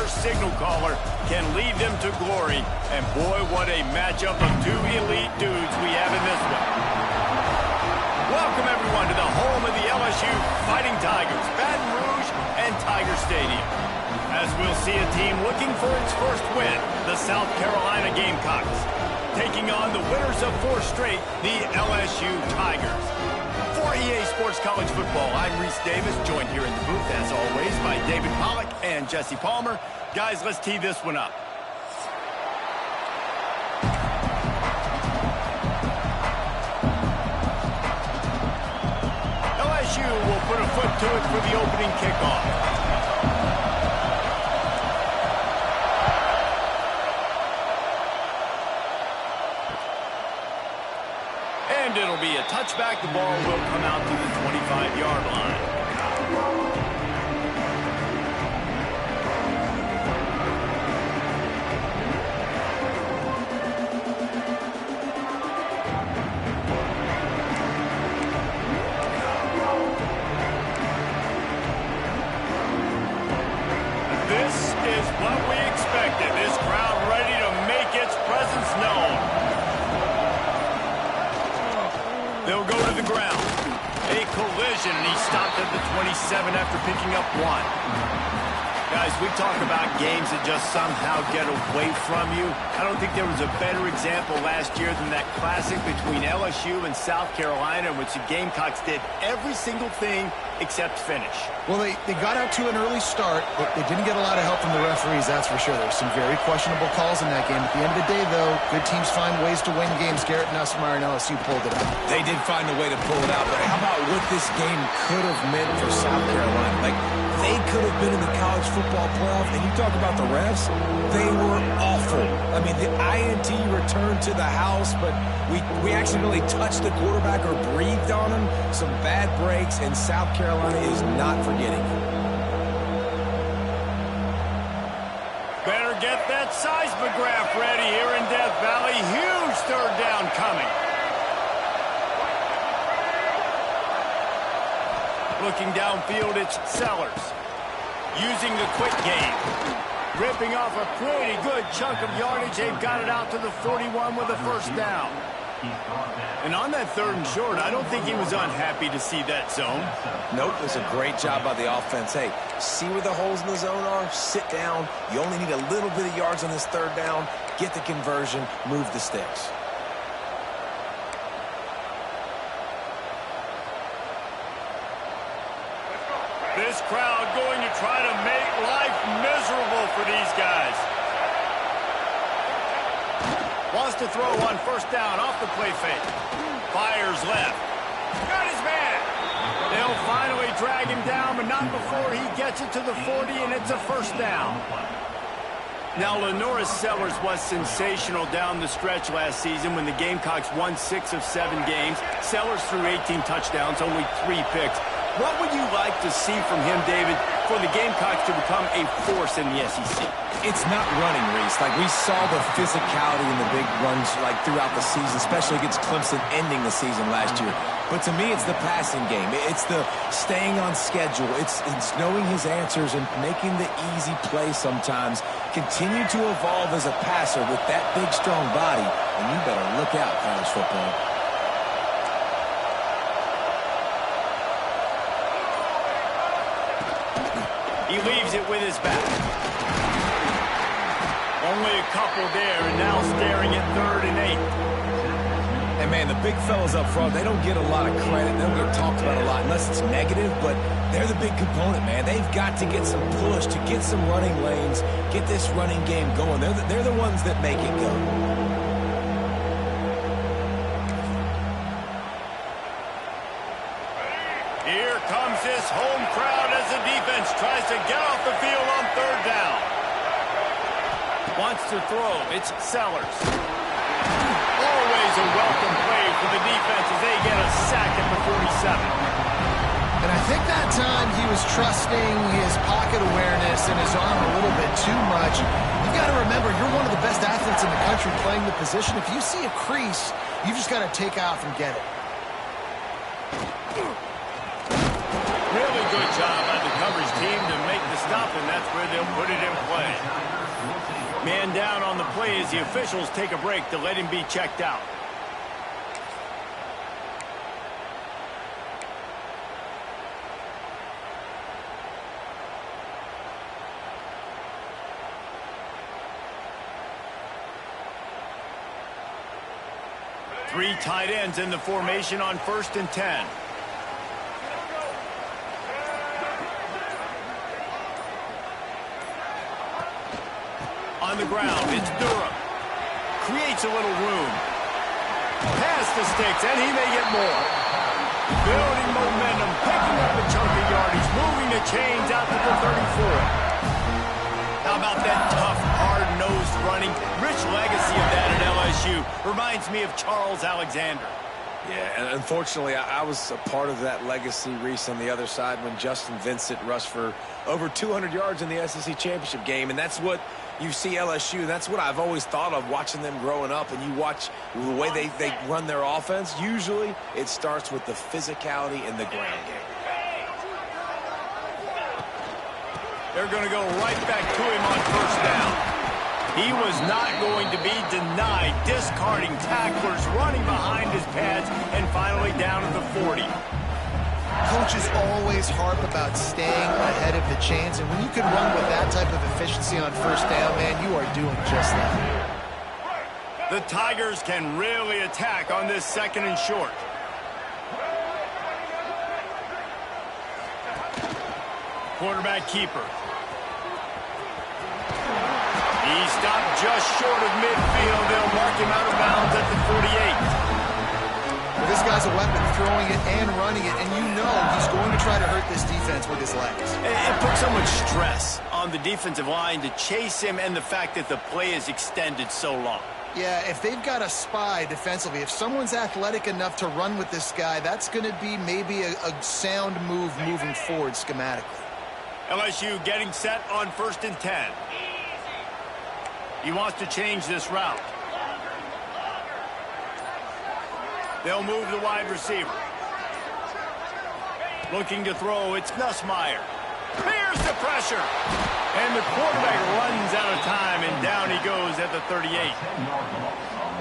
their signal caller can lead them to glory. And boy, what a matchup of two elite dudes we have in this one. Welcome, everyone, to the home of the LSU Fighting Tigers, Baton Rouge and Tiger Stadium. As we'll see a team looking for its first win, the South Carolina Gamecocks, taking on the winners of 4 straight, the LSU Tigers. For EA Sports College Football, I'm Reese Davis, joined here in the booth, as always, by David Pollack and Jesse Palmer. Guys, let's tee this one up. LSU will put a foot to it for the opening kickoff. And it'll be a touchback. The ball will come out to the 25-yard line. This is what we expected. This crowd ready to make its presence known. They'll go to the ground. A collision, and he stopped at the 27 after picking up 1. Guys, we talk about games that just somehow get away from you. I don't think there was a better example last year than that classic between LSU and South Carolina, in which the Gamecocks did every single thing except finish. Well, they got out to an early start, but they didn't get a lot of help from the referees, that's for sure. There were some very questionable calls in that game. At the end of the day, though, good teams find ways to win games. Garrett Nussmeier and LSU pulled it out. They did find a way to pull it out, but how about what this game could have meant for South Carolina? Like, they could have been in the college football playoff, and you talk about the refs, they were awful. I mean, the INT returned to the house, but we accidentally touched the quarterback or breathed on him. Some bad breaks, and South Carolina is not forgetting it. Better get that seismograph ready here in Death Valley. Huge third down coming. Looking downfield, it's Sellers. Using the quick game. Ripping off a pretty good chunk of yardage. They've got it out to the 41 with a first down. And on that 3rd and short, I don't think he was unhappy to see that zone. Nope, it was a great job by the offense. Hey, see where the holes in the zone are? Sit down. You only need a little bit of yards on this 3rd down. Get the conversion. Move the sticks. This crowd going to try to make life miserable for these guys. Wants to throw on first down off the play fake. Fires left. Got his man. They'll finally drag him down, but not before he gets it to the 40, and it's a first down. Now, Lenoris Sellers was sensational down the stretch last season when the Gamecocks won 6 of 7 games. Sellers threw 18 touchdowns, only 3 picks. What would you like to see from him, David, for the Gamecocks to become a force in the SEC? It's not running, Reese. Like, we saw the physicality in the big runs, like, throughout the season, especially against Clemson ending the season last year. But to me, it's the passing game. It's the staying on schedule. It's knowing his answers and making the easy play sometimes. Continue to evolve as a passer with that big, strong body, and you better look out, college football. He leaves it with his back. Only a couple there, and now staring at 3rd and 8. And, man, the big fellas up front, they don't get a lot of credit. They don't get talked about a lot unless it's negative, but they're the big component, man. They've got to get some push, to get some running lanes, get this running game going. They're the ones that make it go. Here comes this home crowd as the defense tries to get off the field on 3rd down. Wants to throw. It's Sellers. Always a welcome play for the defense as they get a sack at the 47. And I think that time he was trusting his pocket awareness and his arm a little bit too much. You've got to remember, you're one of the best athletes in the country playing the position. If you see a crease, you've just got to take off and get it. Really good job by the coverage team to make the stop, and that's where they'll put it in play. Man down on the play as the officials take a break to let him be checked out. Three tight ends in the formation on 1st and 10. On the ground, it's Durham. Creates a little room. Pass the sticks, and he may get more. Building momentum, picking up a chunk of yardage, moving the chains out to the 34. How about that tough, hard-nosed running? Rich legacy of that at LSU. Reminds me of Charles Alexander. Yeah, and unfortunately, I was a part of that legacy, Reese, on the other side when Justin Vincent rushed for over 200 yards in the SEC championship game, and that's what you see LSU. That's what I've always thought of watching them growing up, and you watch the way they run their offense. Usually, it starts with the physicality in the ground game. They're going to go right back to him on 1st down. He was not going to be denied, discarding tacklers, running behind his pads, and finally down at the 40. Coaches always harp about staying ahead of the chains, and when you can run with that type of efficiency on 1st down, man, you are doing just that. The Tigers can really attack on this 2nd and short. Quarterback keeper. He stopped just short of midfield. They'll mark him out of bounds at the 48. Well, this guy's a weapon, throwing it and running it, and you know he's going to try to hurt this defense with his legs. It puts so much stress on the defensive line to chase him, and the fact that the play is extended so long. Yeah, if they've got a spy defensively, if someone's athletic enough to run with this guy, that's going to be maybe a sound move moving forward schematically. LSU getting set on 1st and 10. He wants to change this route. They'll move the wide receiver. Looking to throw, it's Nussmeier. Here's the pressure. And the quarterback runs out of time, and down he goes at the 38.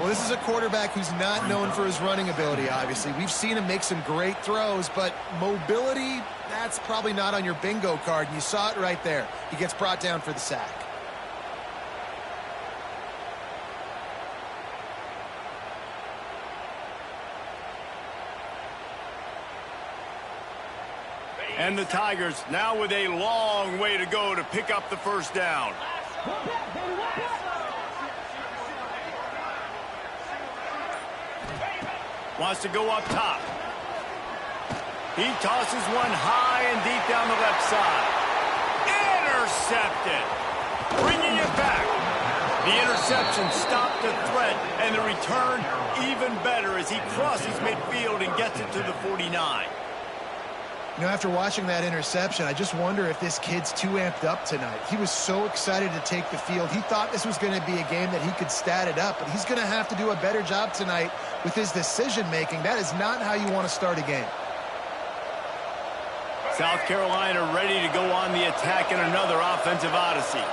Well, this is a quarterback who's not known for his running ability, obviously. We've seen him make some great throws, but mobility, that's probably not on your bingo card. And you saw it right there. He gets brought down for the sack. And the Tigers now with a long way to go to pick up the 1st down. Wants to go up top. He tosses one high and deep down the left side. Intercepted. Bringing it back. The interception stopped the threat, and the return even better as he crosses midfield and gets it to the 49. You know, after watching that interception, I just wonder if this kid's too amped up tonight. He was so excited to take the field. He thought this was going to be a game that he could stat it up, but he's going to have to do a better job tonight with his decision-making. That is not how you want to start a game. South Carolina ready to go on the attack in another offensive odyssey.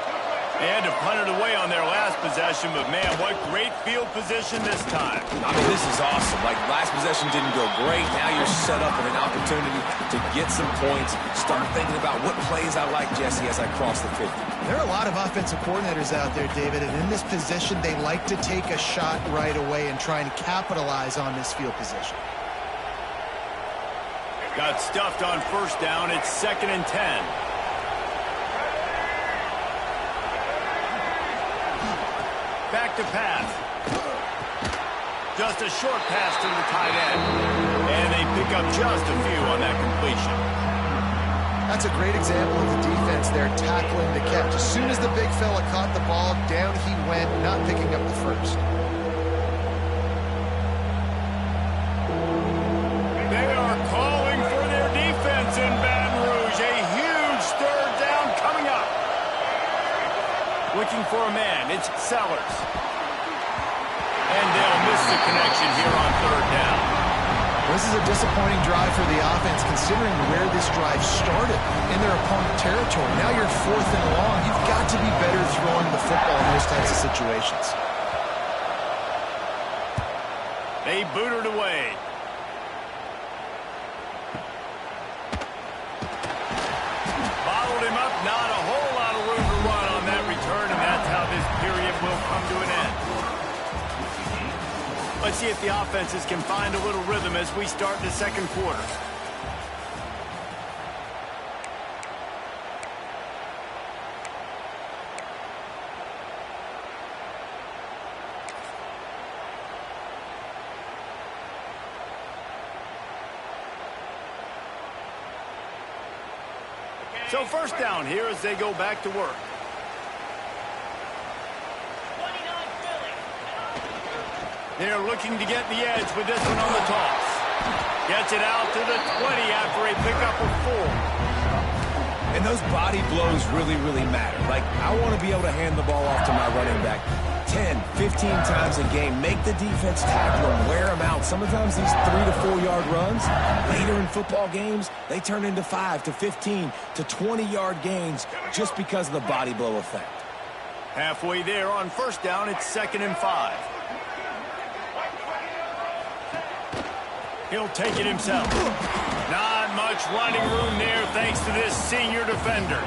They had to punt it away on their last possession, but man, what great field position this time. I mean, this is awesome. Like, last possession didn't go great. Now you're set up with an opportunity to get some points. Start thinking about what plays I like, Jesse, as I cross the 50. There are a lot of offensive coordinators out there, David, and in this position, they like to take a shot right away and try and capitalize on this field position. Got stuffed on 1st down. It's 2nd and 10. Back to pass. Just a short pass to the tight end. And they pick up just a few on that completion. That's a great example of the defense there tackling the catch. As soon as the big fella caught the ball, down he went, not picking up the first. They are calling for their defense in Baton Rouge. A huge 3rd down coming up. Looking for a man. It's Sellers. And they'll miss the connection here on 3rd down. This is a disappointing drive for the offense considering where this drive started in their opponent territory. Now you're 4th and long. You've got to be better throwing the football in those types of booted away. Bottled him up. Not a whole lot of room to run on that return, and that's how this period will come to an end. Let's see if the offenses can find a little rhythm as we start the second quarter. So first down here as they go back to work. They're looking to get the edge with this one on the toss. Gets it out to the 20 after a pickup of 4. And those body blows really, really matter. Like, I want to be able to hand the ball off to my running back 10, 15 times a game. Make the defense tackle them, wear them out. Sometimes these 3 to 4 yard runs, later in football games, they turn into 5 to 15 to 20 yard gains just because of the body blow effect. Halfway there on first down, it's 2nd and 5. He'll take it himself. Not much running room there thanks to this senior defender.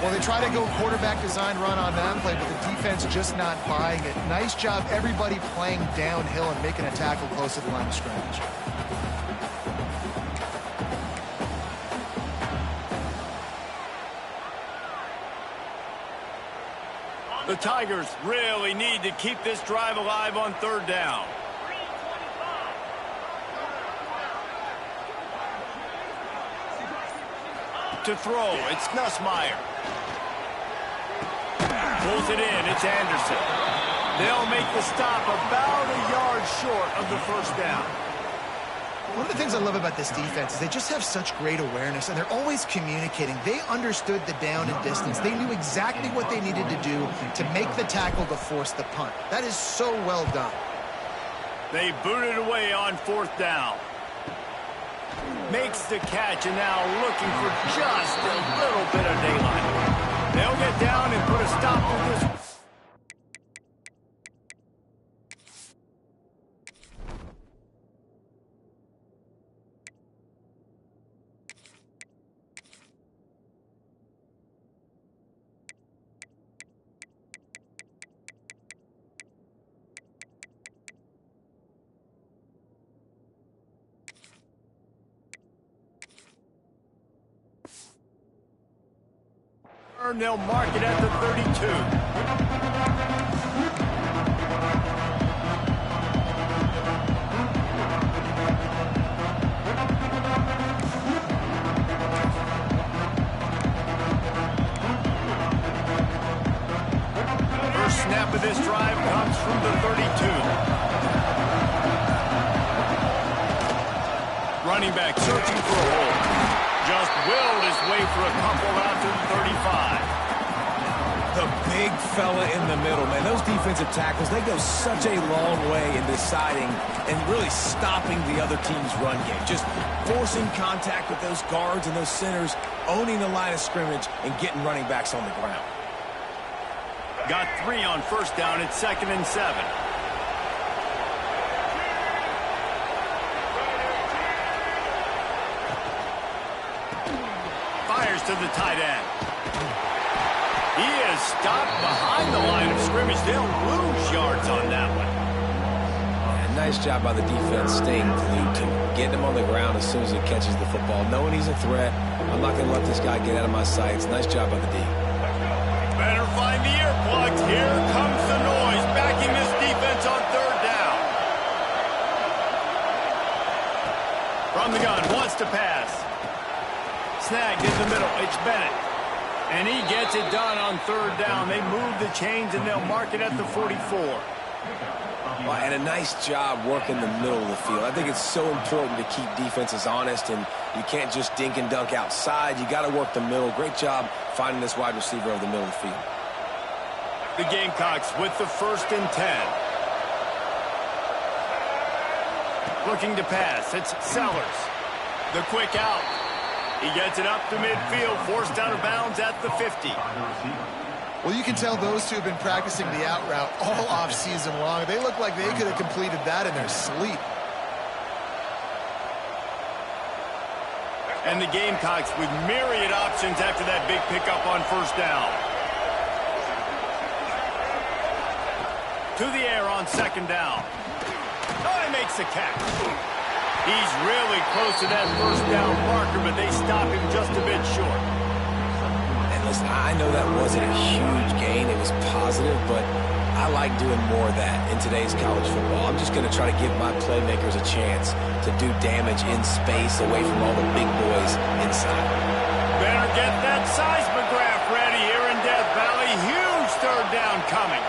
Well, they try to go quarterback design run on that play, but the defense just not buying it. Nice job, everybody playing downhill and making a tackle close to the line of scrimmage. The Tigers really need to keep this drive alive on third down. To throw, it's Nussmeier. Pulls it in, it's Anderson. They'll make the stop about a yard short of the first down. One of the things I love about this defense is they just have such great awareness, and they're always communicating. They understood the down and distance. They knew exactly what they needed to do to make the tackle to force the punt. That is so well done. They booted away on fourth down. Makes the catch, and now looking for just a little bit of daylight. They'll get down and put a stop to this. They'll mark it at the 32. First snap of this drive comes from the 32. Running back searching for a hole. Just willed his way for a couple out to the 35. The big fella in the middle, man. Those defensive tackles, they go such a long way in deciding and really stopping the other team's run game. Just forcing contact with those guards and those centers, owning the line of scrimmage, and getting running backs on the ground. Got 3 on first down. It's 2nd and 7. To the tight end. He is stopped behind the line of scrimmage. They'll lose yards on that one. Yeah, nice job by the defense staying glued to him, getting him on the ground as soon as he catches the football, knowing he's a threat. I'm not going to let this guy get out of my sights. Nice job by the D. Better find the earplugs. Here comes the noise, backing this defense on third down. From the gun, wants to pass. Snagged in the middle, it's Bennett. And he gets it done on third down. They move the chains, and they'll mark it at the 44. Well, and a nice job working the middle of the field. I think it's so important to keep defenses honest, and you can't just dink and dunk outside. You got to work the middle. Great job finding this wide receiver over the middle of the field. The Gamecocks with the 1st and 10. Looking to pass, it's Sellers. The quick out. He gets it up to midfield, forced out of bounds at the 50. Well, you can tell those two have been practicing the out route all off season long. They look like they could have completed that in their sleep. And the Gamecocks with myriad options after that big pickup on first down. To the air on second down. Oh, he makes the catch. He's really close to that first down marker, but they stop him just a bit short. And listen, I know that wasn't a huge gain. It was positive, but I like doing more of that in today's college football. I'm just going to try to give my playmakers a chance to do damage in space away from all the big boys inside. Better get that seismograph ready here in Death Valley. Huge third down coming.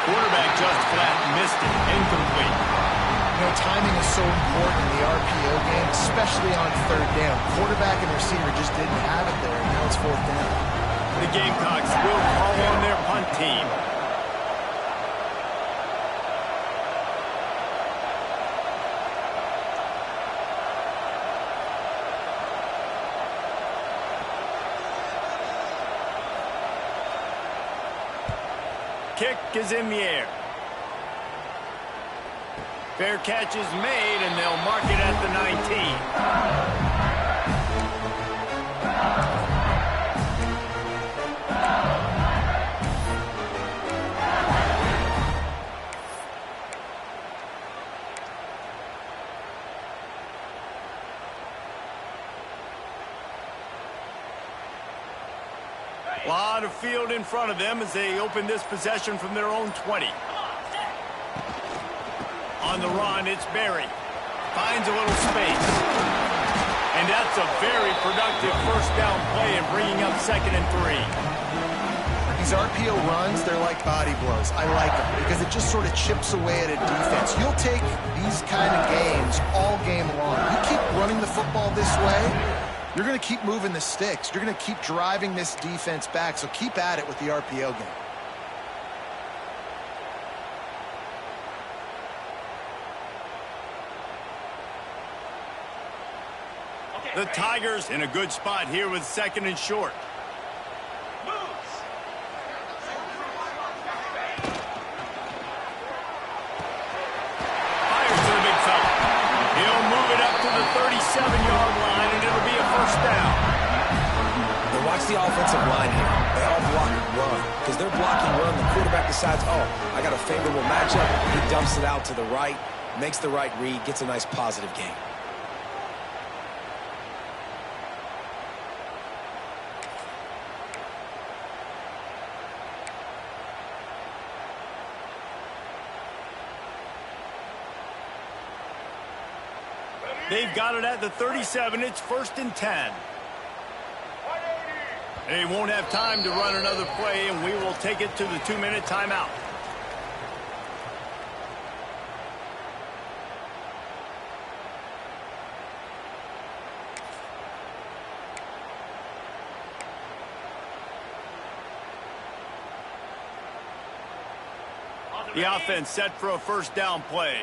Quarterback just flat missed it. Incomplete. You know, timing is so important in the RPO game, especially on third down. Quarterback and receiver just didn't have it there, and now it's fourth down. The Gamecocks will call on their punt team. Kick is in the air. Fair catch is made, and they'll mark it at the 19. A lot of field in front of them as they open this possession from their own 20. On the run, it's Berry. Finds a little space. And that's a very productive first down play and bringing up 2nd and 3. These RPO runs, they're like body blows. I like them because it just sort of chips away at a defense. You'll take these kind of games all game long. You keep running the football this way, you're going to keep moving the sticks. You're going to keep driving this defense back, so keep at it with the RPO game. The Tigers in a good spot here with 2nd and short. Fires to the big fella. He'll move it up to the 37-yard line, and it'll be a first down. Now watch the offensive line here. They all block and run. Because they're blocking run, the quarterback decides, oh, I got a favorable matchup. He dumps it out to the right, makes the right read, gets a nice positive gain. They've got it at the 37. It's 1st and 10. They won't have time to run another play, and we will take it to the 2-minute timeout. The offense set for a first down play.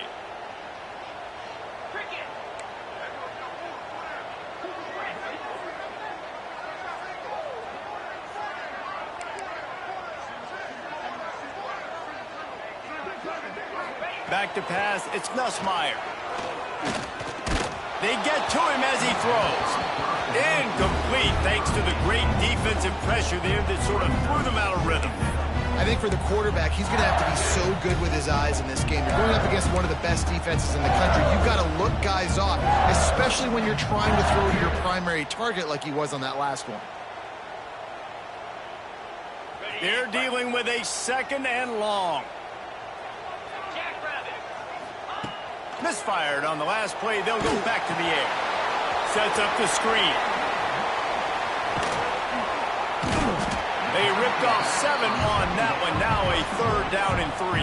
Back to pass, it's Nussmeier. They get to him as he throws. Incomplete, thanks to the great defensive pressure there that sort of threw them out of rhythm. I think for the quarterback, he's going to have to be so good with his eyes in this game. You're going up against one of the best defenses in the country. You've got to look guys off, especially when you're trying to throw to your primary target like he was on that last one. They're dealing with a 2nd and long. Misfired on the last play. They'll go back to the air. Sets up the screen. They ripped off 7 on that one. Now a 3rd down and 3.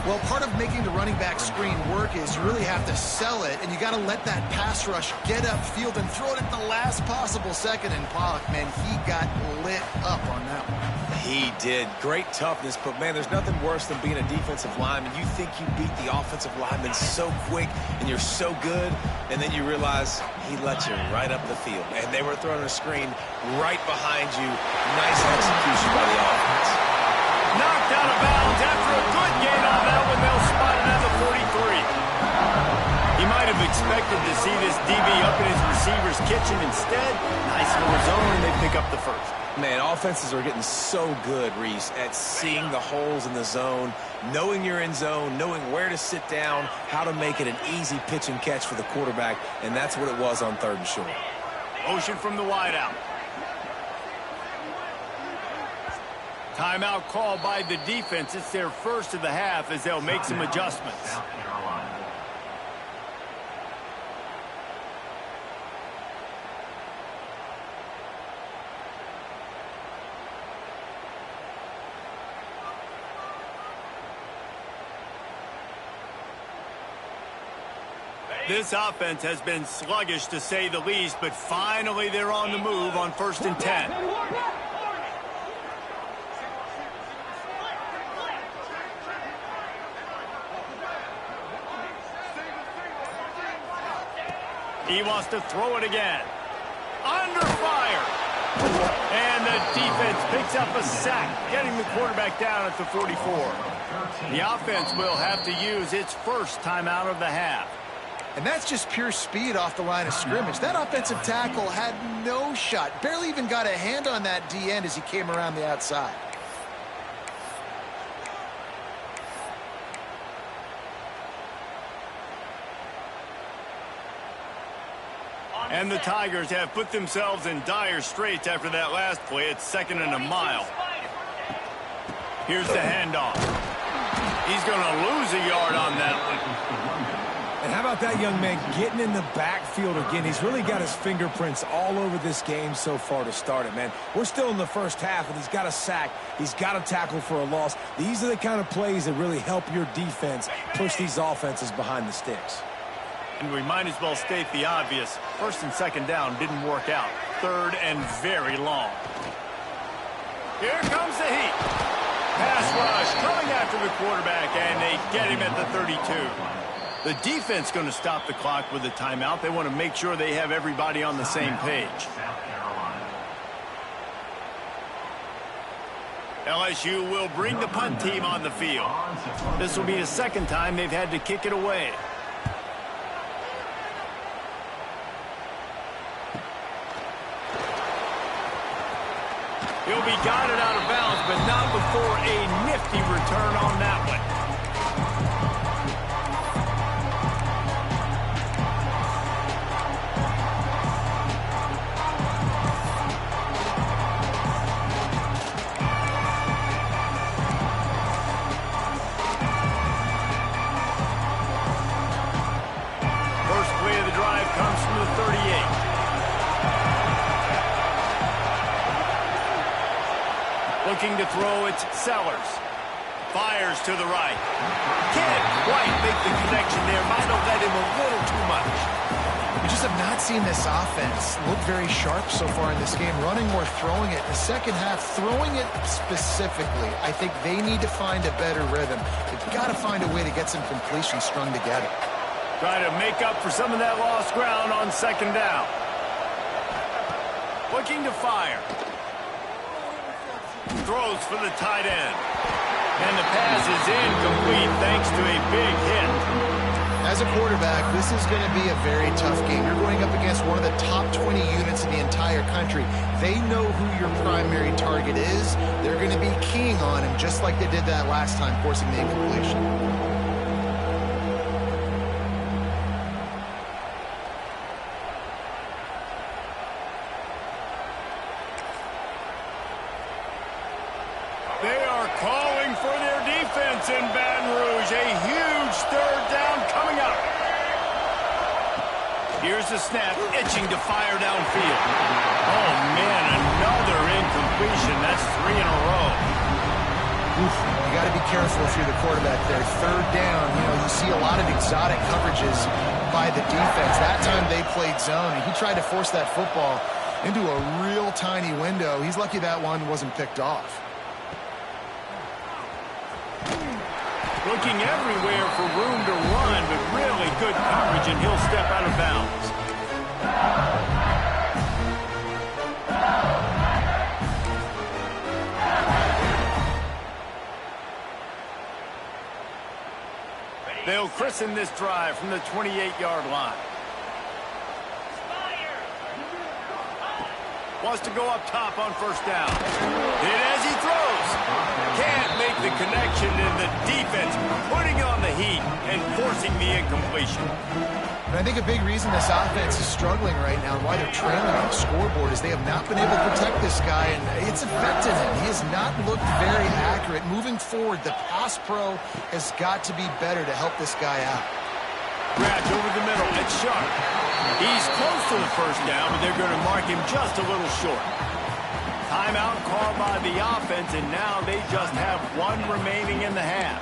Well, part of making the running back screen work is you really have to sell it, and you got to let that pass rush get upfield and throw it at the last possible second. And Pollock, man, he got lit up on that one. He did. Great toughness, but, man, there's nothing worse than being a defensive lineman. You think you beat the offensive lineman so quick, and you're so good, and then you realize he let you right up the field. And they were throwing a screen right behind you. Nice execution by the offense. Knocked out of bounds after a good gain on that one. They'll spot it at the 43. He might have expected to see this DB up in his receiver's kitchen. Instead, nice little zone, and they pick up the first. Man, offenses are getting so good, Reese, at seeing the holes in the zone, knowing you're in zone, knowing where to sit down, how to make it an easy pitch and catch for the quarterback, and that's what it was on 3rd and short. Motion from the wideout. Timeout called by the defense. It's their first of the half as they'll make some adjustments. This offense has been sluggish, to say the least, but finally they're on the move on 1st and 10. He wants to throw it again. Under fire. And the defense picks up a sack, getting the quarterback down at the 44. The offense will have to use its first timeout of the half. And that's just pure speed off the line of scrimmage. That offensive tackle had no shot. Barely even got a hand on that D-end as he came around the outside. And the Tigers have put themselves in dire straits after that last play. It's 2nd and a mile. Here's the handoff. He's going to lose a yard on that one. And how about that young man getting in the backfield again? He's really got his fingerprints all over this game so far to start it, man. We're still in the first half, and he's got a sack. He's got a tackle for a loss. These are the kind of plays that really help your defense push these offenses behind the sticks. And we might as well state the obvious. 1st and 2nd down didn't work out. 3rd and very long. Here comes the heat. Pass rush coming after the quarterback, and they get him at the 32. The defense going to stop the clock with a timeout. They want to make sure they have everybody on the same page. LSU will bring the punt team on the field. This will be the 2nd time they've had to kick it away. He'll be guided out of bounds, but not before a nifty return on that one. Comes from the 38. Looking to throw, it's Sellers. Fires to the right. Can't quite make the connection there. Might have led him a little too much. We just have not seen this offense look very sharp so far in this game. Running or throwing it. The 2nd half, throwing it specifically. I think they need to find a better rhythm. They've got to find a way to get some completions strung together. Trying to make up for some of that lost ground on 2nd down. Looking to fire. Throws for the tight end. And the pass is incomplete thanks to a big hit. As a quarterback, this is going to be a very tough game. You're going up against one of the top 20 units in the entire country. They know who your primary target is. They're going to be keying on him just like they did that last time, forcing the incompletion. Calling for their defense in Baton Rouge. A huge 3rd down coming up. Here's the snap, itching to fire downfield. Oh, man, another incompletion. That's 3 in a row. Oof, you got to be careful if you're the quarterback there. 3rd down, you see a lot of exotic coverages by the defense. That time they played zone, and he tried to force that football into a real tiny window. He's lucky that one wasn't picked off. Looking everywhere for room to run, but really good coverage, and he'll step out of bounds. They'll christen this drive from the 28-yard line. Wants to go up top on first down. Hit as he throws. Can't make the connection, and the defense putting on the heat and forcing the incompletion. And I think a big reason this offense is struggling right now and why they're trailing on the scoreboard is they have not been able to protect this guy, and it's affected him. He has not looked very accurate. Moving forward, the pass pro has got to be better to help this guy out. Grabbed over the middle. It's Sharp. He's close to the first down, but they're going to mark him just a little short. Timeout called by the offense, and now they just have one remaining in the half.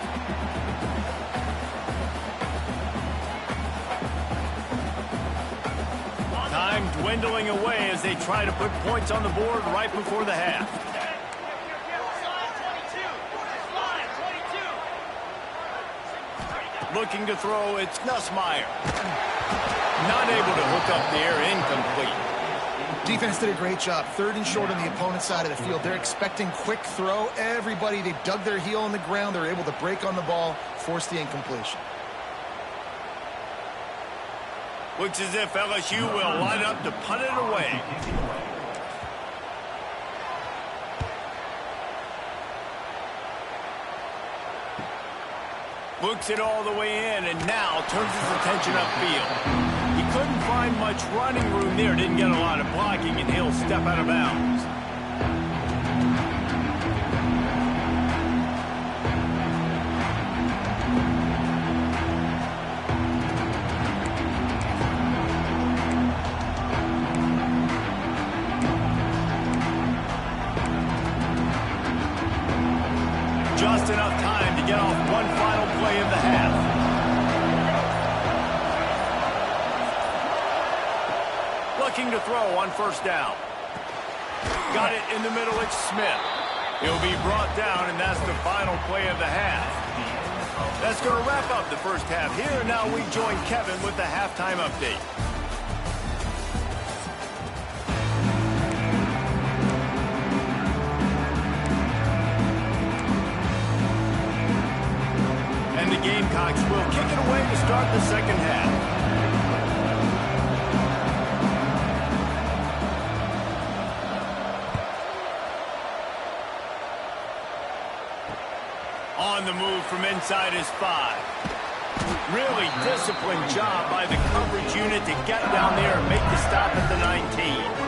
Time dwindling away as they try to put points on the board right before the half. Looking to throw, it's Nussmeier. Not able to hook up there, incomplete. Defense did a great job. 3rd and short on the opponent's side of the field. They're expecting quick throw. Everybody, they dug their heel on the ground. They're able to break on the ball, force the incompletion. Looks as if LSU will line up to punt it away. Looks it all the way in, and now turns his attention upfield. He couldn't find much running room there, didn't get a lot of blocking, and he'll step out of bounds. Just enough time to get off one final play of the half. Looking to throw on first down. Got it in the middle, it's Smith. He'll be brought down, and that's the final play of the half. That's going to wrap up the first half here. Now we join Kevin with the halftime update. And the Gamecocks will kick it away to start the second half. On the move from inside his 5. Really disciplined job by the coverage unit to get down there and make the stop at the 19.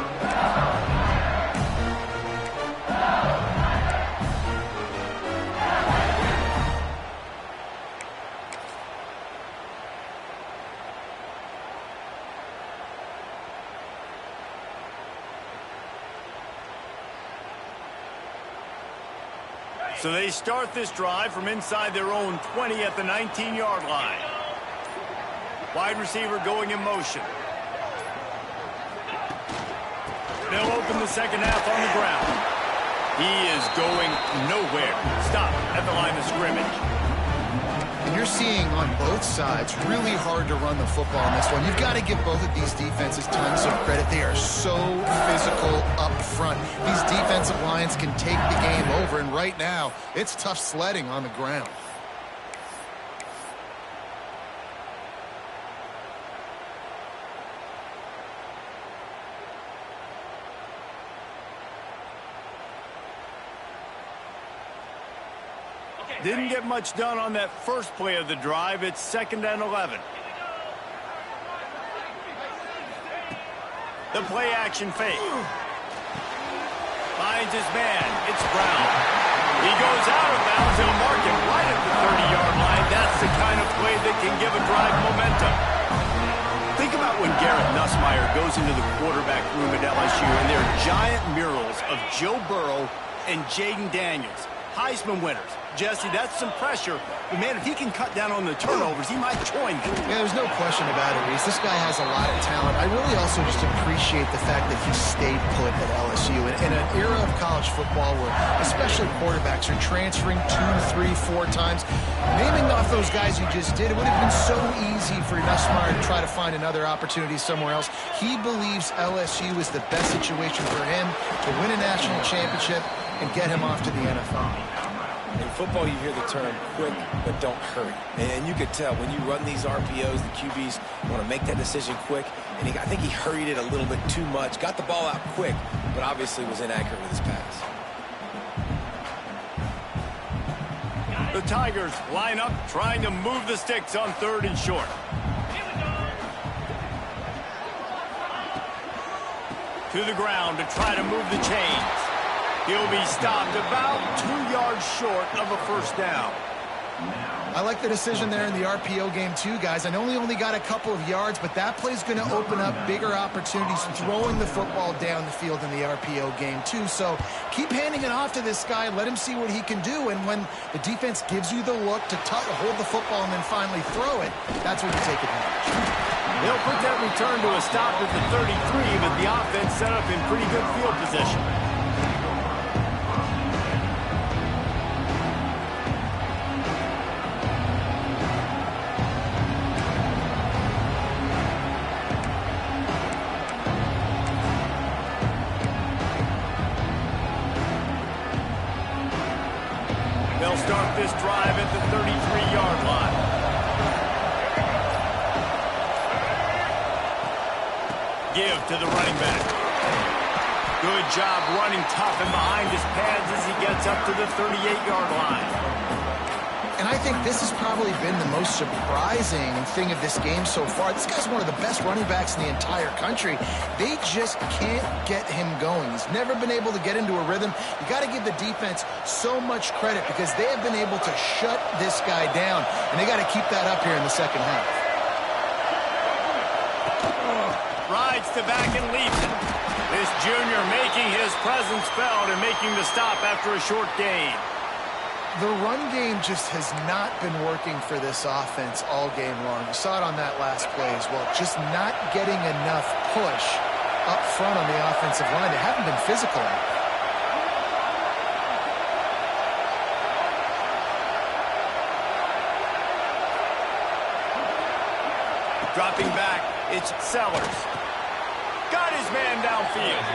So they start this drive from inside their own 20 at the 19-yard line. Wide receiver going in motion. They'll open the second half on the ground. He is going nowhere. Stop at the line of scrimmage. And you're seeing on both sides really hard to run the football in this one. You've got to give both of these defenses tons of credit. They are so physical up front. These defensive lines can take the game over, and right now it's tough sledding on the ground. Didn't get much done on that first play of the drive. It's 2nd and 11. The play action fake. Finds his man. It's Brown. He goes out of bounds. He'll mark him right at the 30-yard line. That's the kind of play that can give a drive momentum. Think about when Garrett Nussmeier goes into the quarterback room at LSU and there are giant murals of Joe Burrow and Jaden Daniels. Heisman winners. Jesse, that's some pressure. But, man, if he can cut down on the turnovers, he might join them. Yeah, there's no question about it, Reese. This guy has a lot of talent. I really also just appreciate the fact that he stayed put at LSU. In an era of college football where especially quarterbacks are transferring 2, 3, 4 times, naming off those guys you just did, it would have been so easy for Nussmeier to try to find another opportunity somewhere else. He believes LSU is the best situation for him to win a national championship and get him off to the NFL. In football, you hear the term quick, but don't hurry. And you could tell when you run these RPOs, the QBs want to make that decision quick. And I think he hurried it a little bit too much, got the ball out quick, but obviously was inaccurate with his pass. The Tigers line up, trying to move the sticks on 3rd and short. To the ground to try to move the chains. He'll be stopped about 2 yards short of a first down. I like the decision there in the RPO game too, guys. I know he only got a couple of yards, but that play's going to open up bigger opportunities throwing the football down the field in the RPO game too. So keep handing it off to this guy. Let him see what he can do. And when the defense gives you the look to hold the football and then finally throw it, that's when you take advantage. They'll put that return to a stop at the 33, but the offense set up in pretty good field position. They'll start this drive at the 33-yard line. Give to the running back. Good job running tough and behind his pads as he gets up to the 38-yard line. And I think this has probably been the most surprising thing of this game so far. This guy's one of the best running backs in the entire country. They just can't get him going. He's never been able to get into a rhythm. You got to give the defense so much credit because they have been able to shut this guy down, and they got to keep that up here in the second half. Rides to back and leaves it. This junior making his presence felt and making the stop after a short gain. The run game just has not been working for this offense all game long. You saw it on that last play as well. Just not getting enough push up front on the offensive line. They haven't been physical enough. Dropping back, it's Sellers. Got his man downfield.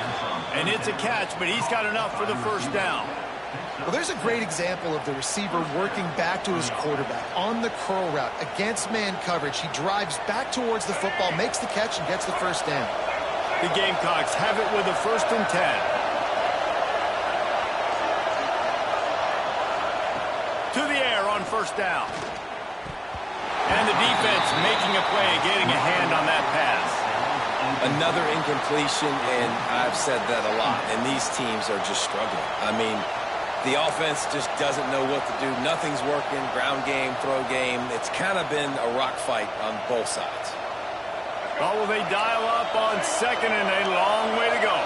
And it's a catch, but he's got enough for the first down. Well, there's a great example of the receiver working back to his quarterback on the curl route against man coverage. He drives back towards the football, makes the catch, and gets the first down. The Gamecocks have it with a 1st and 10. To the air on first down. And the defense making a play, getting a hand on that pass. Another incompletion, and I've said that a lot, and these teams are just struggling. I mean, the offense just doesn't know what to do. Nothing's working, ground game, throw game. It's kind of been a rock fight on both sides. Oh, will they dial up on 2nd and a long way to go?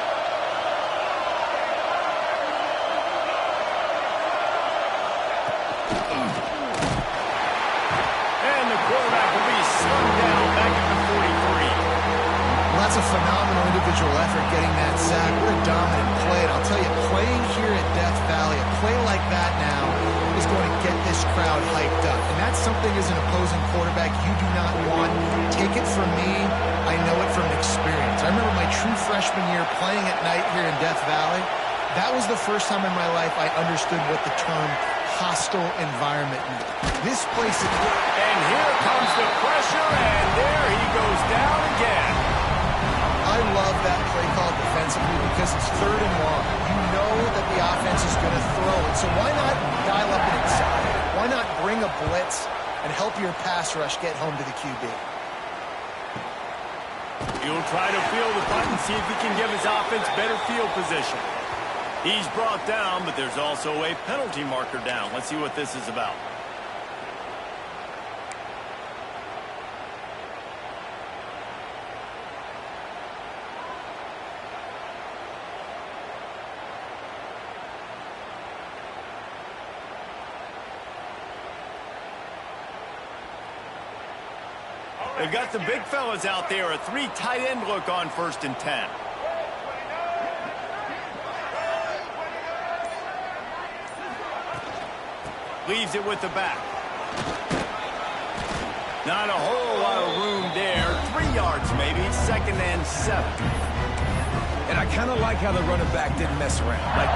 And the quarterback will be slammed down back at the 43. Well, that's a phenomenal individual effort getting that sack. What a dominant play. And I'll tell you, playing here at Death Valley, a play like that now is going to get this crowd hyped up. And that's something as an opposing quarterback you do not want. Take it from me. I know it from experience. I remember my true freshman year playing at night here in Death Valley. That was the first time in my life I understood what the term hostile environment meant. This place is... And here comes the pressure, and there he goes down again. I love that play call defensively because it's 3rd and long. You know that the offense is going to throw it, so why not dial up and accelerate? Why not bring a blitz and help your pass rush get home to the QB? He'll try to field the punt and see if he can give his offense better field position. He's brought down, but there's also a penalty marker down. Let's see what this is about. They've got the big fellas out there, a 3 tight end look on 1st and 10. Leaves it with the back. Not a whole lot of room there. 3 yards maybe, 2nd and 7. And I kind of like how the running back didn't mess around. Like,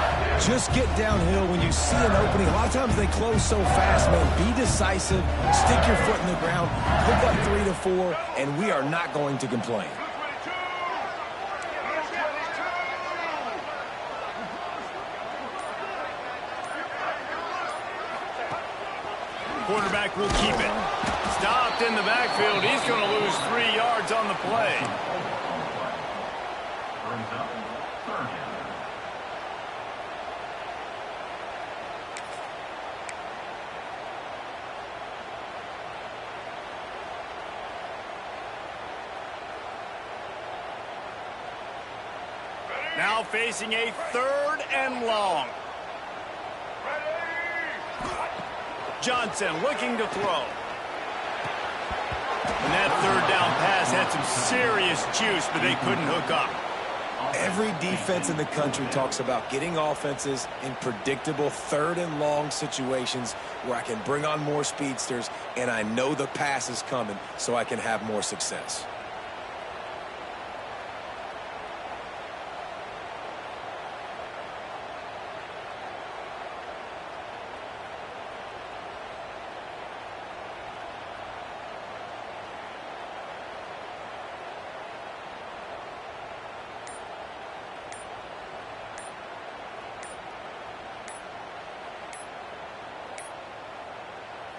just get downhill when you see an opening. A lot of times they close so fast, man. Be decisive, stick your foot in the ground, pick up 3 to 4, and we are not going to complain. Quarterback will keep it. Stopped in the backfield. He's going to lose 3 yards on the play. Now facing a 3rd and long. Johnson looking to throw. And that 3rd down pass had some serious juice, but they couldn't hook up. Every defense in the country talks about getting offenses in predictable 3rd and long situations where I can bring on more speedsters and I know the pass is coming so I can have more success.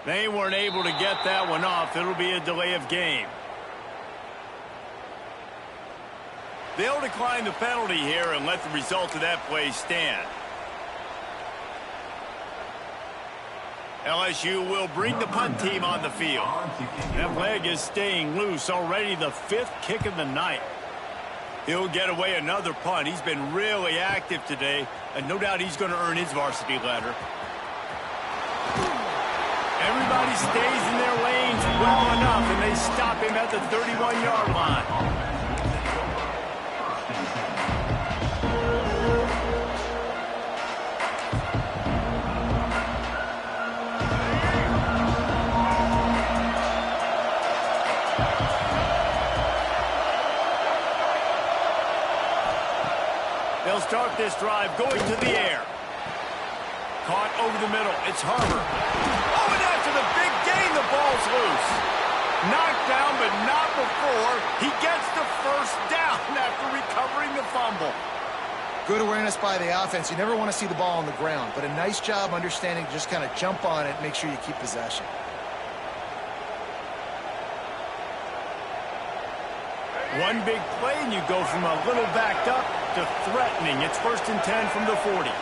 They weren't able to get that one off. It'll be a delay of game. They'll decline the penalty here and let the result of that play stand. LSU will bring the punt team on the field. That leg is staying loose. Already the 5th kick of the night. He'll get away another punt. He's been really active today, and no doubt he's going to earn his varsity letter. Everybody stays in their lanes well enough, and they stop him at the 31-yard line. They'll start this drive going to the air. Caught over the middle. It's Harmer. Oh, and after the big gain, the ball's loose. Knocked down, but not before. He gets the 1st down after recovering the fumble. Good awareness by the offense. You never want to see the ball on the ground, but a nice job understanding to just kind of jump on it and make sure you keep possession. One big play, and you go from a little backed up to threatening. It's 1st and 10 from the 40.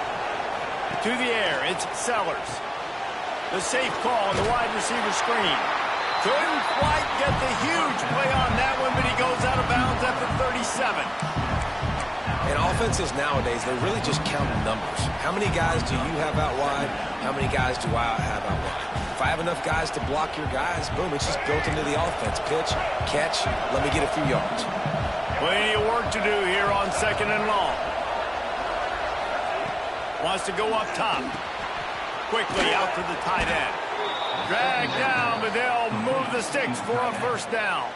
To the air, it's Sellers. The safe call on the wide receiver screen. Couldn't quite get the huge play on that one, but he goes out of bounds at the 37. And offenses nowadays, they're really just counting numbers. How many guys do you have out wide? How many guys do I have out wide? If I have enough guys to block your guys, boom, it's just built into the offense. Pitch, catch, let me get a few yards. Plenty of work to do here on 2nd and long. Wants to go up top. Quickly out to the tight end. Dragged down, but they'll move the sticks for a 1st down.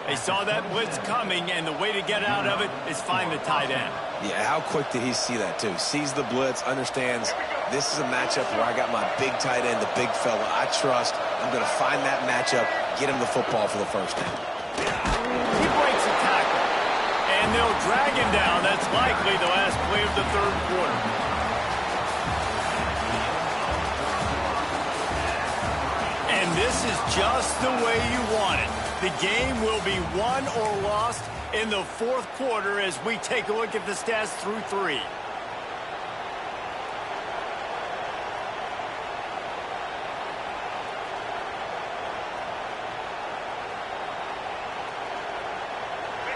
They saw that blitz coming, and the way to get out of it is find the tight end. Yeah, how quick did he see that, too? Sees the blitz, understands this is a matchup where I got my big tight end, the big fella I trust. I'm going to find that matchup, get him the football for the 1st down. He breaks a tackle, and they'll drag him down. That's likely the last play of the 3rd quarter. And this is just the way you want it. The game will be won or lost in the 4th quarter as we take a look at the stats through 3.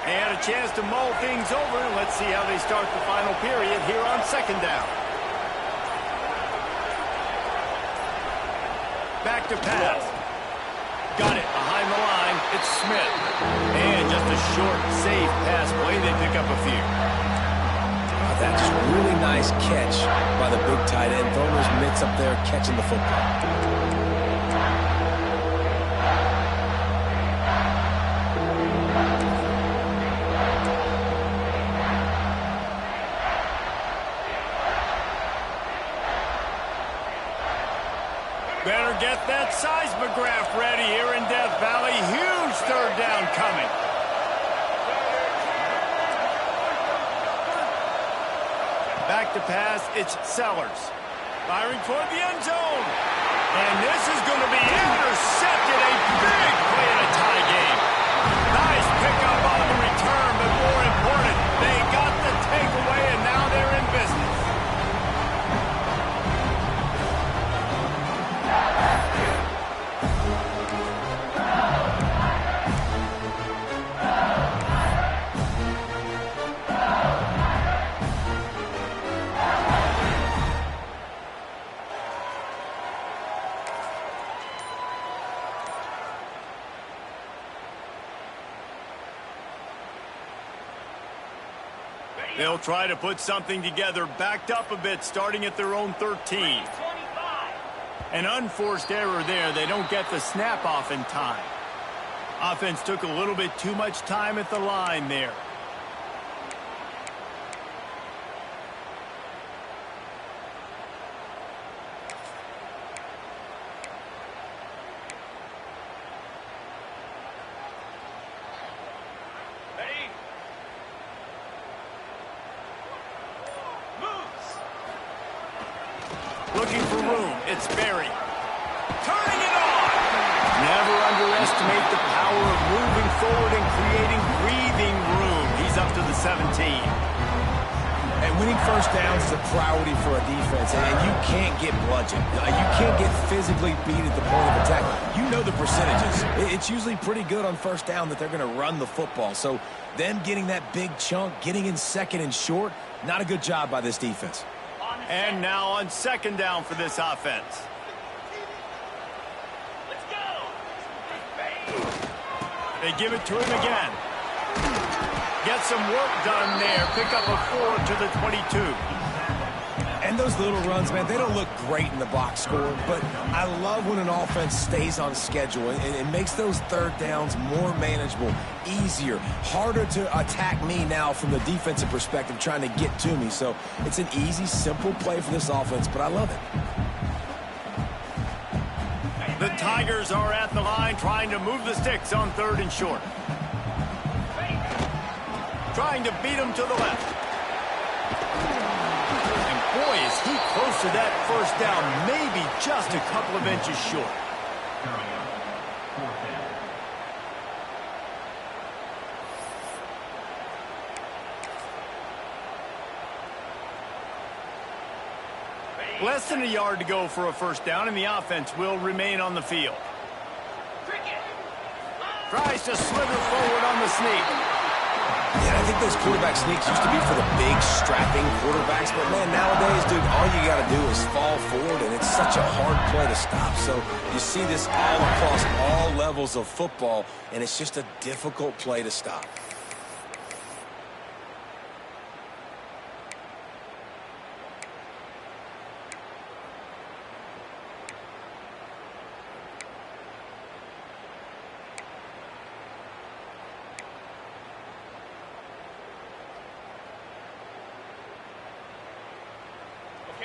They had a chance to mull things over. Let's see how they start the final period here on 2nd down. Back to pass. Got it behind the line. It's Smith. And just a short, safe pass play. They pick up a few. That's really nice catch by the big tight end. Throwing those mitts up there, catching the football. get that seismograph ready here in Death Valley. Huge third down coming. Back to pass, it's Sellers. Firing toward the end zone. And this is going to be intercepted. A big play in a tie game. Nice pickup on the return, but more important, they got the takeaway, and now they're in business. They'll try to put something together, backed up a bit, starting at their own 13. An unforced error there. They don't get the snap off in time. Offense took a little bit too much time at the line there. Looking for room. It's Berry. Turning it on. Never underestimate the power of moving forward and creating breathing room. He's up to the 17. And winning first downs is a priority for a defense, and you can't get bludgeoned. You can't get physically beat at the point of attack. You know the percentages. It's usually pretty good on first down that they're going to run the football. So them getting that big chunk, getting in second and short, not a good job by this defense. And now on second down for this offense. Let's go. They give it to him again. Get some work done there. Pick up a 4 to the 22. And those little runs, man, they don't look great in the box score, but I love when an offense stays on schedule and it makes those third downs more manageable, easier, harder to attack me now from the defensive perspective trying to get to me. So it's an easy, simple play for this offense, but I love it. The Tigers are at the line trying to move the sticks on third and short. Trying to beat him to the left. Boy, is he close to that first down, maybe just a couple of inches short. Less than a yard to go for a first down, and the offense will remain on the field. Tries to slither forward on the sneak. Yeah, I think those quarterback sneaks used to be for the big, strapping quarterbacks. But, man, nowadays, dude, all you got to do is fall forward, and it's such a hard play to stop. So you see this all across all levels of football, and it's just a difficult play to stop.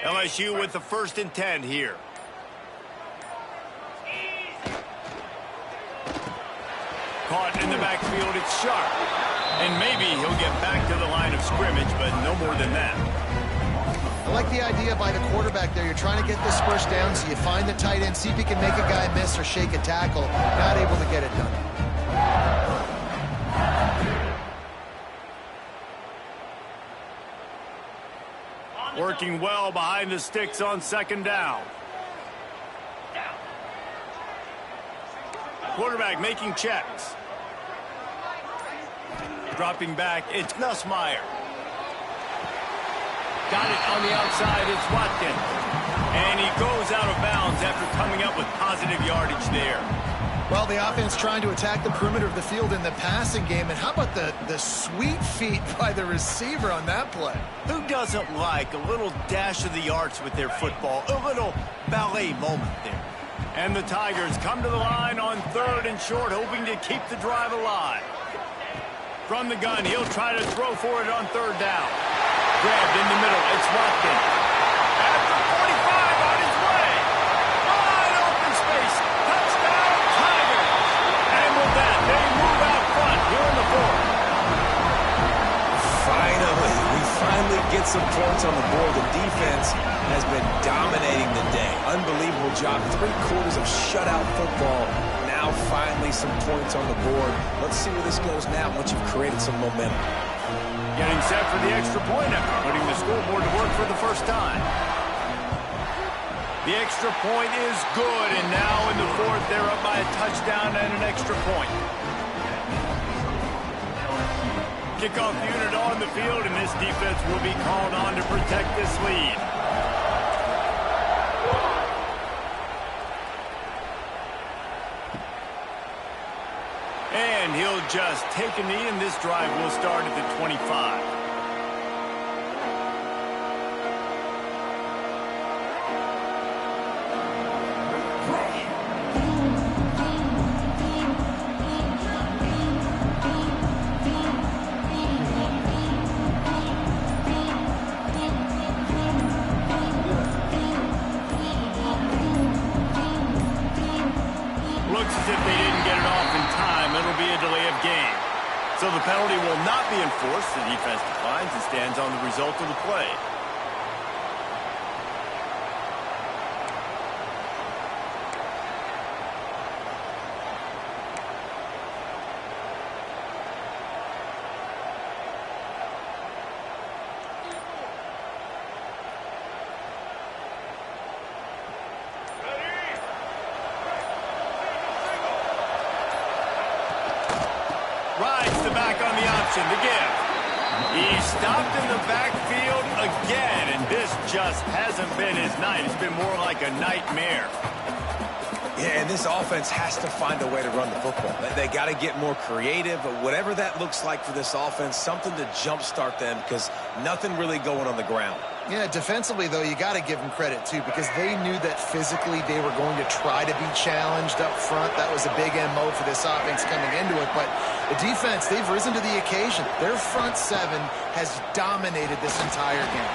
LSU with the 1st and 10 here. Caught in the backfield, it's Sharp. And maybe he'll get back to the line of scrimmage, but no more than that. I like the idea by the quarterback there. You're trying to get this first down, so you find the tight end, see if you can make a guy miss or shake a tackle. Not able to get it done. Working well behind the sticks on second down. Quarterback making checks. Dropping back, it's Nussmeier. Got it on the outside, it's Watkins. And he goes out of bounds after coming up with positive yardage there. Well, the offense trying to attack the perimeter of the field in the passing game. And how about the sweet feet by the receiver on that play? Who doesn't like a little dash of the arts with their football? A little ballet moment there. And the Tigers come to the line on third and short, hoping to keep the drive alive. From the gun, he'll try to throw for it on third down. Grabbed in the middle, it's Watkins. At the 45 on his way. Wide open space. get some points on the board. The defense has been dominating the day. Unbelievable job. 3/4 of shutout football. Now finally some points on the board. Let's see where this goes now once you've created some momentum. Getting set for the extra point after putting the scoreboard to work for the first time. The extra point is good, and now in the fourth, they're up by a touchdown and an extra point. Kickoff unit on the field, and this defense will be called on to protect this lead. And he'll just take a knee, and this drive will start at the 25. Looks as if they didn't get it off in time. It'll be a delay of game. So the penalty will not be enforced. The defense declines and stands on the result of the play. Rides the back on the option to give. He's stopped in the backfield again, and this just hasn't been his night. It's been more like a nightmare. Yeah, and this offense has to find a way to run the football. They got to get more creative, but whatever that looks like for this offense, something to jumpstart them because nothing really going on the ground. Yeah, defensively, though, you got to give them credit, too, because they knew that physically they were going to try to be challenged up front. That was a big MO for this offense coming into it. But the defense, they've risen to the occasion. Their front seven has dominated this entire game.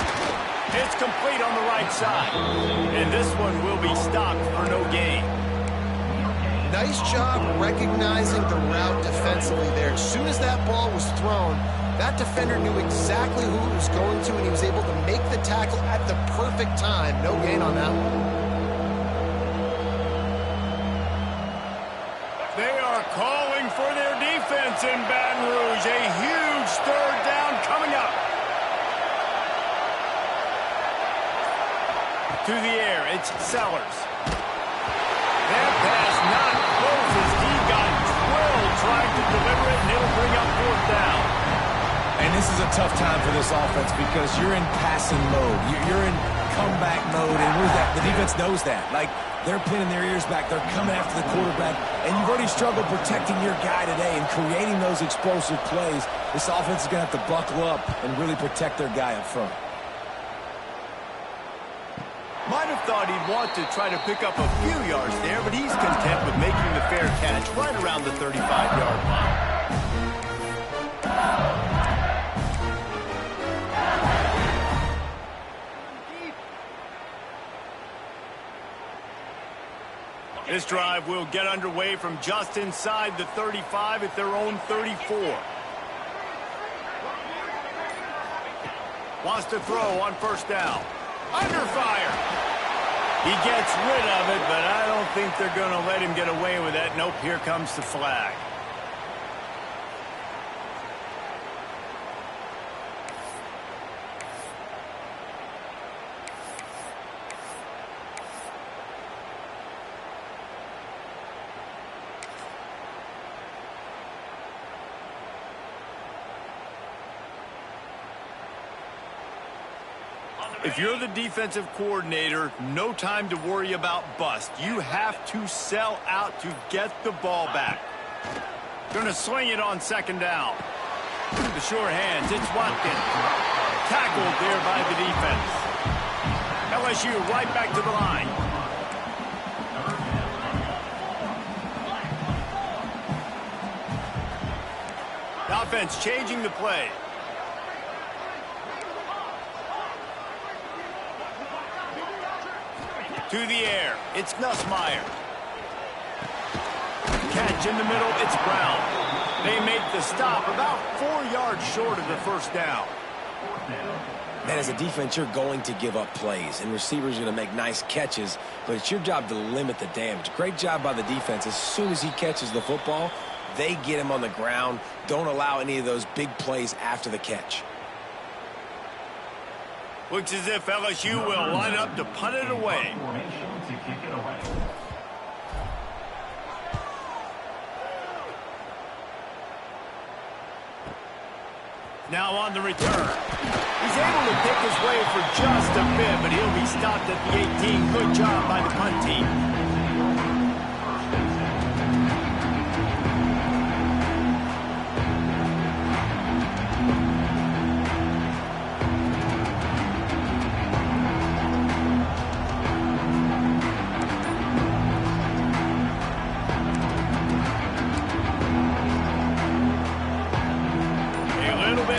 It's complete on the right side. And this one will be stopped for no gain. Nice job recognizing the route defensively there. As soon as that ball was thrown, that defender knew exactly who it was going to, and he was able to make the tackle at the perfect time. No gain on that one. They are calling for their defense in Baton Rouge. A huge third down coming up. To the air, it's Sellers. That pass not close as he got drilled trying to deliver it, and it'll bring up fourth down. And this is a tough time for this offense because you're in passing mode. You're in comeback mode, and the defense knows that. Like, they're pinning their ears back. They're coming after the quarterback, and you've already struggled protecting your guy today and creating those explosive plays. This offense is going to have to buckle up and really protect their guy up front. Might have thought he'd want to try to pick up a few yards there, but he's content with making the fair catch right around the 35-yard line. This drive will get underway from just inside the 35 at their own 34. Wants to throw on first down. Under fire. He gets rid of it, but I don't think they're going to let him get away with that. Nope, here comes the flag. If you're the defensive coordinator, no time to worry about bust. You have to sell out to get the ball back. Going to swing it on second down. The sure hands, it's Watkins. Tackled there by the defense. LSU right back to the line. The offense changing the play. To the air, it's Nussmeier. Catch in the middle, it's Brown. They make the stop about 4 yards short of the first down. Man, as a defense, you're going to give up plays, and receivers are going to make nice catches, but it's your job to limit the damage. Great job by the defense. As soon as he catches the football, they get him on the ground. Don't allow any of those big plays after the catch. Looks as if LSU will line up to punt it away. Now on the return. He's able to pick his way for just a bit, but he'll be stopped at the 18. Good job by the punt team.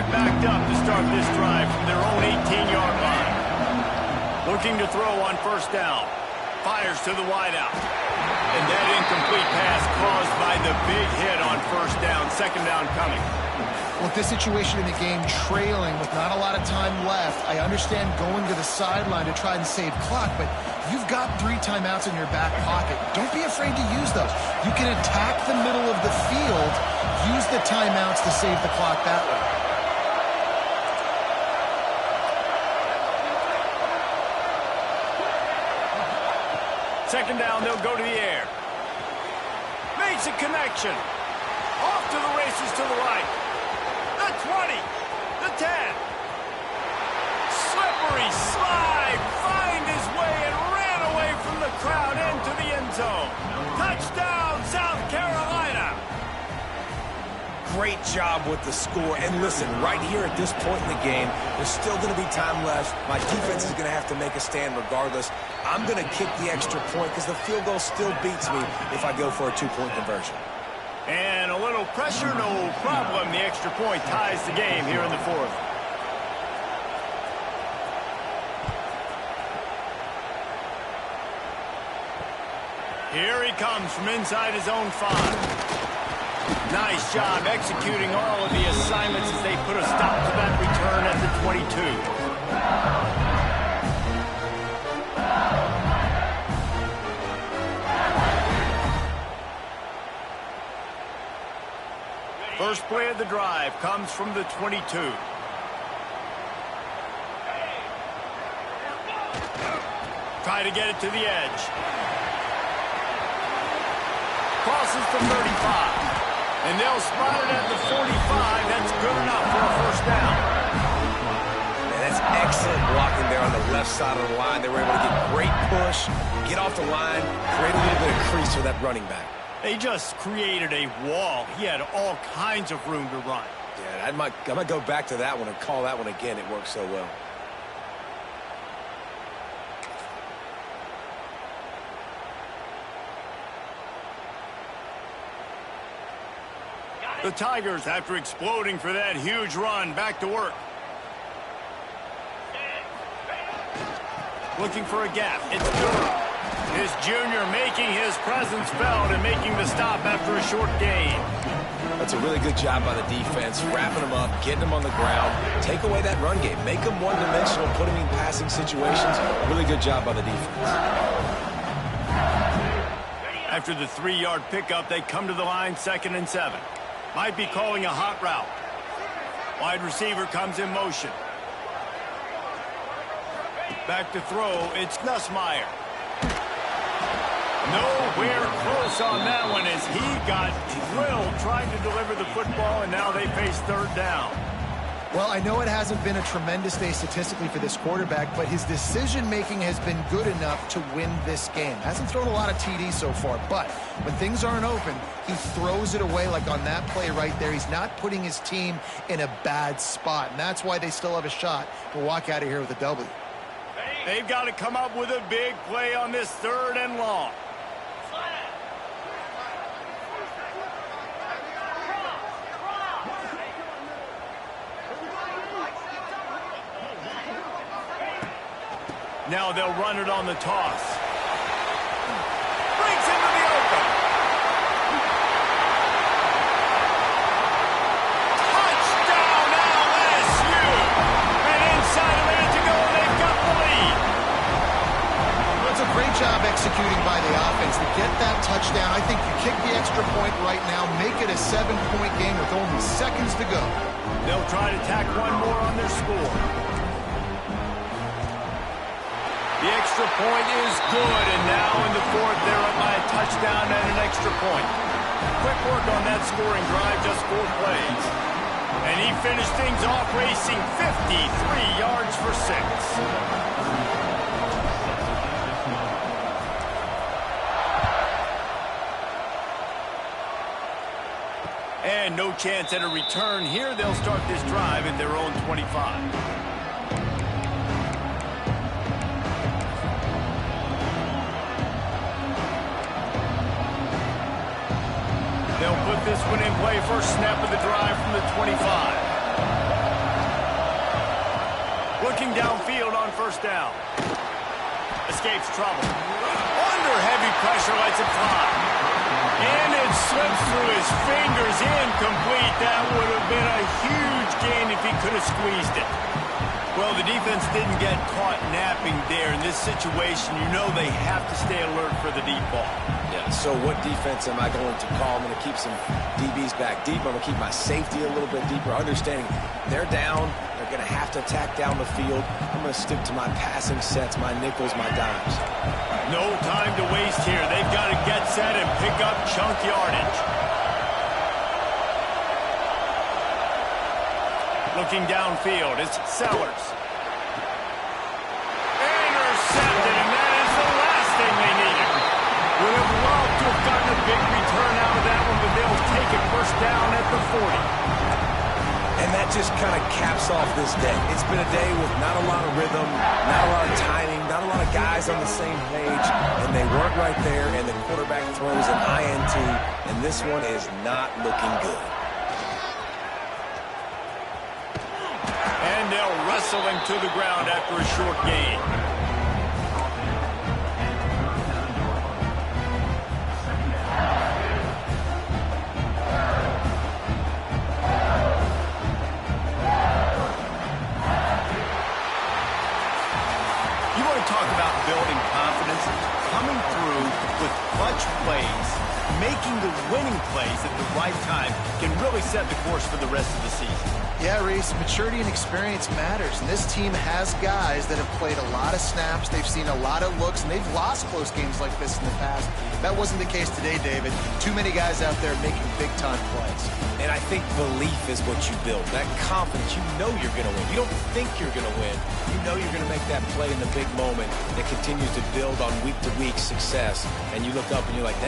Backed up to start this drive from their own 18-yard line. Looking to throw on first down. Fires to the wideout. And that incomplete pass caused by the big hit on first down. Second down coming. With this situation in the game, trailing with not a lot of time left, I understand going to the sideline to try and save clock, but you've got 3 timeouts in your back pocket. Don't be afraid to use those. You can attack the middle of the field, use the timeouts to save the clock that way. Second down, they'll go to the air. Makes a connection. Off to the races to the right. The 20. The 10. Slippery slide. Find his way and ran away from the crowd into the end zone. Touchdown, South Carolina. Great job with the score. And listen, right here at this point in the game, there's still going to be time left. My defense is going to have to make a stand regardless. I'm going to kick the extra point because the field goal still beats me if I go for a 2-point conversion. And a little pressure, no problem. The extra point ties the game here in the fourth. Here he comes from inside his own 5. Nice job executing all of the assignments as they put a stop to that return at the 22. First play of the drive comes from the 22. Try to get it to the edge. Crosses the 35. And they'll spot it at the 45. That's good enough for a first down. Man, that's excellent blocking there on the left side of the line. They were able to get great push, get off the line, create a little bit of crease for that running back. They just created a wall. He had all kinds of room to run. Yeah, I might go back to that one and call that one again. It worked so well. The Tigers, after exploding for that huge run, back to work. Looking for a gap. It's Durham. His junior making his presence felt and making the stop after a short gain. That's a really good job by the defense, wrapping them up, getting them on the ground, take away that run game, make them one-dimensional, put them in passing situations. Really good job by the defense. After the 3-yard pickup, they come to the line 2nd and 7. Might be calling a hot route. Wide receiver comes in motion. Back to throw, it's Nussmeier. Nowhere close on that one as he got drilled trying to deliver the football, and now they face 3rd down. Well, I know it hasn't been a tremendous day statistically for this quarterback, but his decision-making has been good enough to win this game. Hasn't thrown a lot of TDs so far, but when things aren't open, he throws it away like on that play right there. He's not putting his team in a bad spot, and that's why they still have a shot to walk out of here with a W. They've got to come up with a big play on this 3rd and long. Now they'll run it on the toss. Breaks into the open. Touchdown LSU. And inside of job executing by the offense to get that touchdown. I think you kick the extra point right now, make it a 7-point game with only seconds to go. They'll try to tack one more on their score. The extra point is good, and now in the fourth, they're up by a touchdown and an extra point. Quick work on that scoring drive, just 4 plays. And he finished things off racing 53 yards for 6. And no chance at a return here. They'll start this drive at their own 25. They'll put this one in play. First snap of the drive from the 25. Looking downfield on first down. Escapes trouble. Under heavy pressure, lets it fly. And it slips through his fingers, incomplete. That would have been a huge gain if he could have squeezed it. Well, the defense didn't get caught napping there. In this situation, you know they have to stay alert for the deep ball. Yeah, so what defense am I going to call? I'm going to keep some DBs back deep. I'm going to keep my safety a little bit deeper, understanding they're down. They're going to have to attack down the field. I'm going to stick to my passing sets, my nickels, my dimes. No time to waste here. They've got to get set and pick up chunk yardage. Looking downfield, it's Sellers. Intercepted, and that is the last thing they needed. Would have loved to have gotten a big return out of that one, but they'll take it first down at the 40. And that just kind of caps off this day. It's been a day with not a lot of rhythm, not a lot of timing, not a lot of guys on the same page, and they weren't right there, and the quarterback throws an INT, and this one is not looking good. And they'll wrestle him to the ground after a short gain. You want to talk about building confidence? Coming through with clutch plays, making the winning plays at the right time can really set the course for the rest of the season. Yeah, Reese, maturity and experience matters. And this team has guys that have played a lot of snaps. They've seen a lot of looks, and they've lost close games like this in the past. That wasn't the case today, David. Too many guys out there making big-time plays. And I think belief is what you build. That confidence, you know you're going to win. You don't think you're going to win. You know you're going to make that play in the big moment that continues to build on week-to-week success. And you look up and you're like, dang.